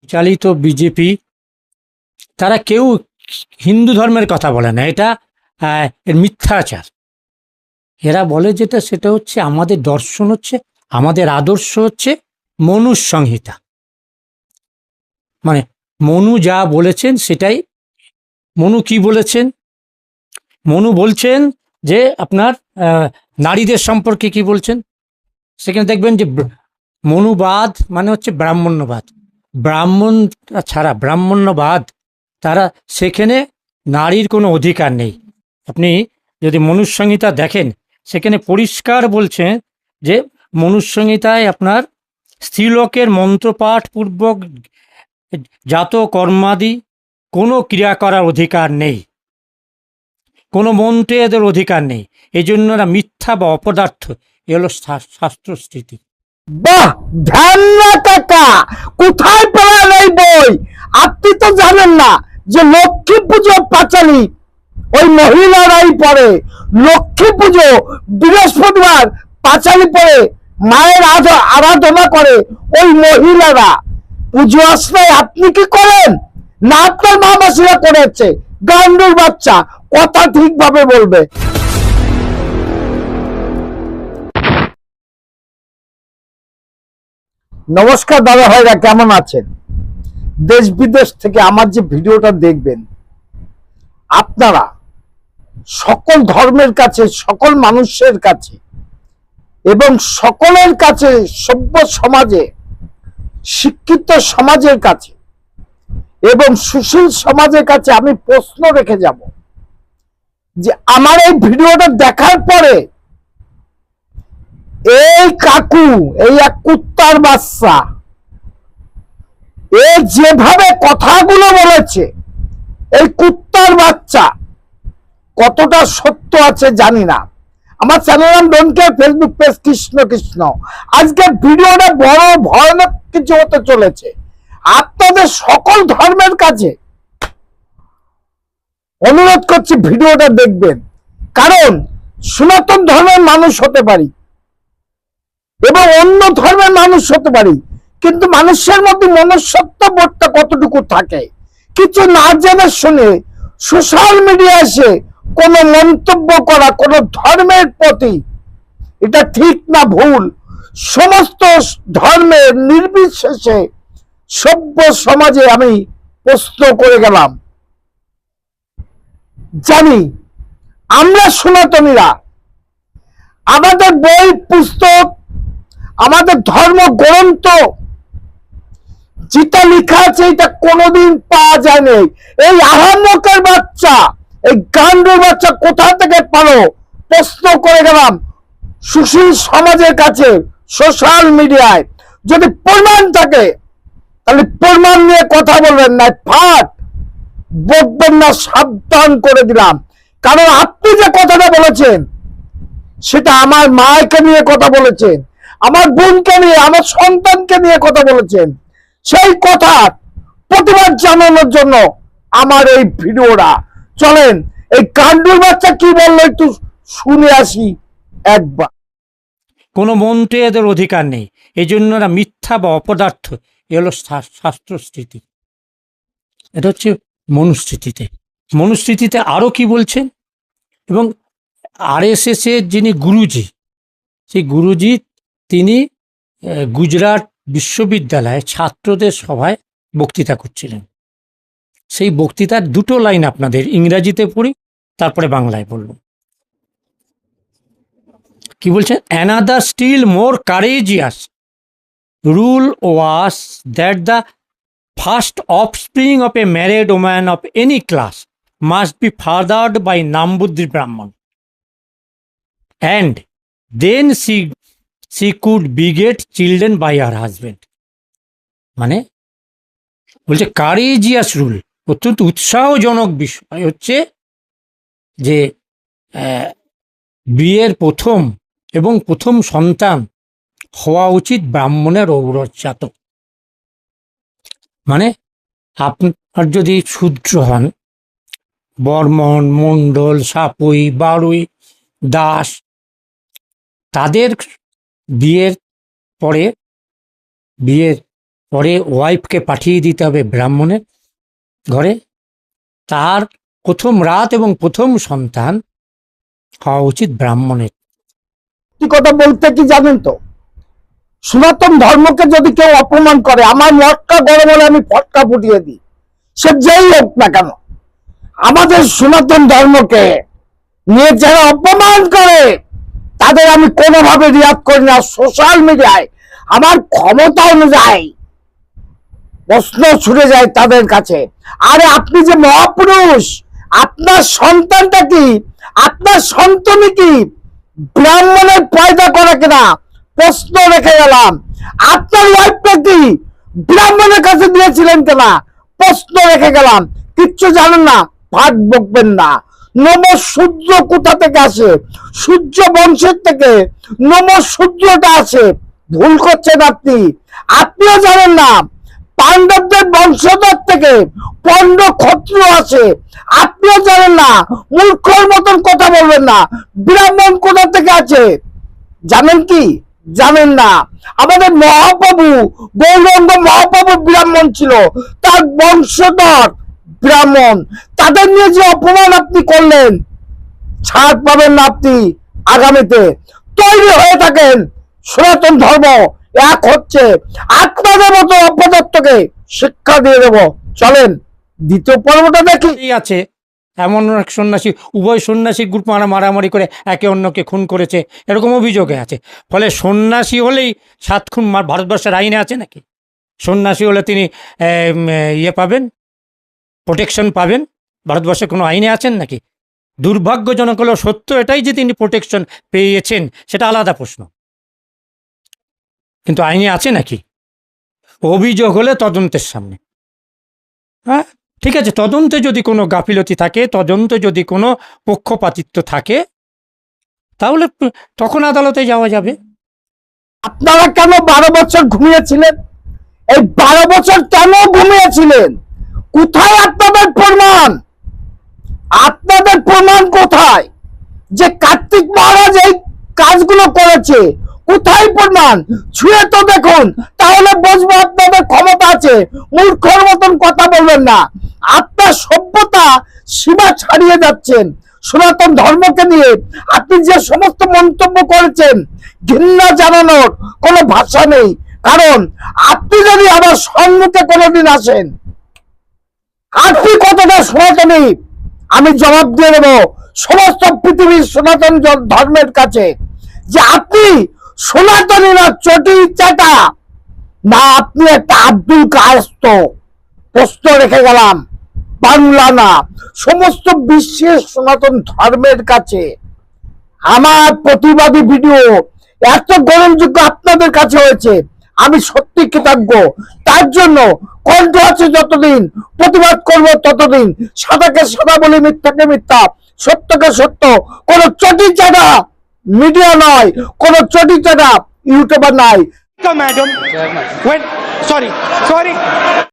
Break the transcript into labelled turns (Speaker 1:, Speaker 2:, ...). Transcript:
Speaker 1: চালিত বিজেপি তারা কেউ হিন্দু ধর্মের কথা বলে না, এটা এর মিথ্যাচার। এরা বলে যেটা সেটা হচ্ছে আমাদের দর্শন হচ্ছে, আমাদের আদর্শ হচ্ছে মনু সংহিতা, মানে মনু যা বলেছেন সেটাই। মনু কি বলেছেন? মনু বলছেন যে আপনার নারীদের সম্পর্কে কি বলছেন, সেখানে দেখবেন যে মনুবাদ মানে হচ্ছে ব্রাহ্মণ্যবাদ, ব্রাহ্মণ ছাড়া ব্রাহ্মণ্যবাদ, তারা সেখানে নারীর কোনো অধিকার নেই। আপনি যদি মনুসংহিতা দেখেন সেখানে পরিষ্কার বলছেন যে মনুসংহিতায় আপনার স্ত্রীলোকের মন্ত্রপাঠ পূর্বক জাত কর্মাদি কোনো ক্রিয়া করার অধিকার নেই, কোনো মন্ত্রে এদের অধিকার নেই। এই জন্য এরা মিথ্যা বা অপদার্থ, এ হলো শাস্ত্রস্মৃতি।
Speaker 2: বাহ, ধ্যান না কাকা, কোথায় পেলেন এই বই? আপনি তো জানেন না যে লক্ষ্মী পুজো পাঁচালী ওই মহিলারাই পড়ে। লক্ষ্মী পুজো বৃহস্পতিবার পাঁচালী পড়ে মায়ের আরাধনা করে ওই মহিলারা। পুজো আসলে আপনি কি করেন? না আপনার মা মাসিরা করেছে? গান্ডুর বাচ্চা, কথা ঠিকভাবে বলবে। নমস্কার দাদা ভাইরা, কেমন আছেন? দেশ বিদেশ থেকে আমার যে ভিডিওটা দেখবেন, আপনারা সকল ধর্মের কাছে, সকল মানুষের কাছে এবং সকলের কাছে, সভ্য সমাজে, শিক্ষিত সমাজের কাছে এবং সুশীল সমাজের কাছে আমি প্রশ্ন রেখে যাব যে আমার এই ভিডিওটা দেখার পরে এই কাকু, এই এক কুত্তার বাচ্চা, এ যেভাবে কথাগুলো বলেছে, এই কুত্তার বাচ্চা কতটা সত্য আছে জানি না। আমার চ্যানেল নাম don't care, Facebook page Krishna Krishna. আজকে ভিডিওটা বড় ভয়ানক কিছু হতে চলেছে। আপনাদের সকল ধর্মের কাছে অনুরোধ করছি ভিডিওটা দেখবেন, কারণ সনাতন ধর্মের মানুষ হতে পারি এবং অন্য ধর্মের মানুষ হতে পারি, কিন্তু মানুষের মধ্যে মনুষ্যত্ব বোধটা কতটুকু থাকে কিছু না জেনে শুনে সোশ্যাল মিডিয়া এসে কোন মন্তব্য করা কোন ধর্মের প্রতি, এটা ঠিক না ভুল? সমস্ত ধর্মের নির্বিশেষে সভ্য সমাজে আমি প্রশ্ন করে গেলাম। জানি আমরা সনাতনীরা আমাদের বই পুস্তক, আমাদের ধর্ম গ্রন্থ যেটা লেখা আছে এটা কোনোদিন পাওয়া যায়নি। এই আহাম্মকের বাচ্চা, এই গান্ডুর বাচ্চা কোথা থেকে পারো? প্রশ্ন করে গেলাম সুশীল সমাজের কাছে, সোশ্যাল মিডিয়ায়। যদি প্রমাণ থাকে তাহলে প্রমাণ নিয়ে কথা বলবেন, না ফাট বকবেন না, সাবধান করে দিলাম। কারণ আপনি যে কথাটা বলেছেন সেটা আমার মাকে নিয়ে কথা বলেছেন, আমার বোনকে নিয়ে, আমার সন্তানকে নিয়ে কথা বলেছেন। সেই কথা প্রতিবাদ জানানোর জন্য আমার এই ভিডিওটা। চলেন এই কান্ডুর বাচ্চা কি বললো একটু শুনে আসি একবার।
Speaker 1: কোনো মন্ত্রে এদের অধিকার নেই, এই জন্য এরা মিথ্যা বা অপদার্থ, এ হলো শাস্ত্রস্মৃতি। এটা হচ্ছে মনুস্মৃতিতে। মনুস্মৃতিতে আরও কি বলছেন, এবং RSS এর যিনি গুরুজি, সেই গুরুজি তিনি গুজরাট বিশ্ববিদ্যালয়ে ছাত্রদের সভায় বক্তৃতা করছিলেন। সেই বক্তৃতার দুটো লাইন আপনাদের ইংরাজিতে পড়ি, তারপরে বাংলায় বলব। কি বলছেন? Another still more courageous rule was that the first offspring of a married woman of any class must be fathered by নামবুদ্ধির Brahmin, and then she could beget children by her husband। মানে বলছে কারেজিয়াস রুল, অত্যন্ত উৎসাহজনক বিষয় হচ্ছে যে বিয়ের প্রথম সন্তান হওয়া উচিত ব্রাহ্মণের ঔরজাত। মানে আপনার যদি শূদ্র হন, বর্মণ, মণ্ডল, সাপুই, বারুই, দাস, তাদের বিয়ের পরে ওয়াইফকে পাঠিয়ে দিতে হবে ব্রাহ্মণের ঘরে, তার প্রথম রাত এবং প্রথম সন্তান হওয়া উচিত ব্রাহ্মণের।
Speaker 2: কি কথা বলতে কি জানেন তো, সনাতন ধর্মকে যদি কেউ অপমান করে, আমার মটকা গরম হলে আমি ফটকা ফুটিয়ে দিই, সে যেই হোক না কেন। আমাদের সনাতন ধর্মকে নিয়ে যারা অপমান করে তাদের আমি কোনোভাবে রিয়াক্ট করি না। সোশ্যাল মিডিয়ায় আমার ক্ষমতা অনুযায়ী প্রশ্ন ছুটে যায় তাদের কাছে, আরে আপনি যে মহাপুরুষ, আপনার সন্তানটা কি, আপনার সন্তানই কি ব্রাহ্মণের পয়দা করে কিনা, প্রশ্ন রেখে গেলাম। আপনার ওয়াইফটা কি ব্রাহ্মণের কাছে দিয়েছিলেন কিনা, প্রশ্ন রেখে গেলাম। কিচ্ছু জানেন না, ভাট বকবেন না। নম সূর্য কোথা থেকে আসে? সূর্য বংশের থেকে নম সূর্যটা আসে। ভুল করছেন আপনি, আপনিও জানেন না। পাণ্ডবদের বংশধর থেকে পণ্ড ক্ষত্রিয় আছে, আপনিও জানেন না। মূর্খর মতন কথা বলবেন না। ব্রাহ্মণ কোথা থেকে আছে জানেন কি? জানেন না। আমাদের মহাপ্রভু গৌরাঙ্গ মহাপ্রভু ব্রাহ্মণ ছিল, তার বংশধর ব্রাহ্মণ। তাদের নিয়ে যে অপমান আপনি করলেন, ছাড় পাবেন না আপনি আগামীতে। তৈরি হয়ে থাকেন, সনাতন ধর্ম এক হচ্ছে। আপনাদের মতো অপদার্থকে শিক্ষা দিয়ে দেব। চলেন দ্বিতীয় পর্বটা দেখি।
Speaker 1: এই আছে এমন এক সন্ন্যাসী, উভয় সন্ন্যাসী গ্রুপ মারামারি করে একে অন্যকে খুন করেছে, এরকম অভিযোগে আছে। ফলে সন্ন্যাসী হলেই 7 খুন ভারতবর্ষের আইনে আছে নাকি? সন্ন্যাসী হলে তিনি ইয়ে পাবেন, প্রোটেকশন পাবেন, ভারতবর্ষে কোনো আইনে আছেন নাকি? দুর্ভাগ্যজনক হলেও সত্য এটাই যে তিনি প্রোটেকশন পেয়েছেন, সেটা আলাদা প্রশ্ন, কিন্তু আইনে আছে নাকি? অভিযোগ হলে তদন্তের সামনে। হ্যাঁ ঠিক আছে, তদন্তে যদি কোনো গাফিলতি থাকে, তদন্তে যদি কোনো পক্ষপাতিত্ব থাকে, তাহলে তখন আদালতে যাওয়া যাবে।
Speaker 2: আপনারা কেন 12 বছর ঘুমিয়েছিলেন? এই 12 বছর কেন ঘুমিয়েছিলেন? কোথায় আপনাদের প্রমাণ? আপনাদের প্রমাণ কোথায় যে কার্তিক মহারাজ এই কাজগুলো করেছে? কোথায় প্রমাণ? ছুঁয়ে তো দেখুন, তাহলে বুঝবো আপনাদের ক্ষমতা আছে। মূর্খর মতন কথা বলবেন না। আপনার সভ্যতা সীমা ছাড়িয়ে যাচ্ছেন। সনাতন ধর্মকে নিয়ে আপনি যে সমস্ত মন্তব্য করেছেন, ঘৃণা জানানোর কোনো ভাষা নেই। কারণ আপনি যদি আমার সম্মুখে কোনোদিন আসেন, আপনি কতটা সনাতনী আমি জবাব দিয়ে দেবো সমস্ত পৃথিবীর সনাতন ধর্মের কাছে, যে আপনি সনাতনী না চটি চাটা, না আপনি একটা আব্দুল কায়স্ত। প্রশ্ন রেখে গেলাম, বাংলা না, সমস্ত বিশ্বের সনাতন ধর্মের কাছে আমার প্রতিবাদী ভিডিও এত গ্রহণযোগ্য আপনাদের কাছে হয়েছে, আমি সত্যি কৃতজ্ঞ। তার জন্য কণ্ঠ আছে যতদিন, প্রতিবাদ করব ততদিন। সাদাকে সাদা বলি, মিথ্যাকে মিথ্যা, সত্যকে সত্য। কোন চটি চাটা মিডিয়া নয়, কোন চটি চাটা ইউটিউবার নাই।
Speaker 3: Madam, when sorry.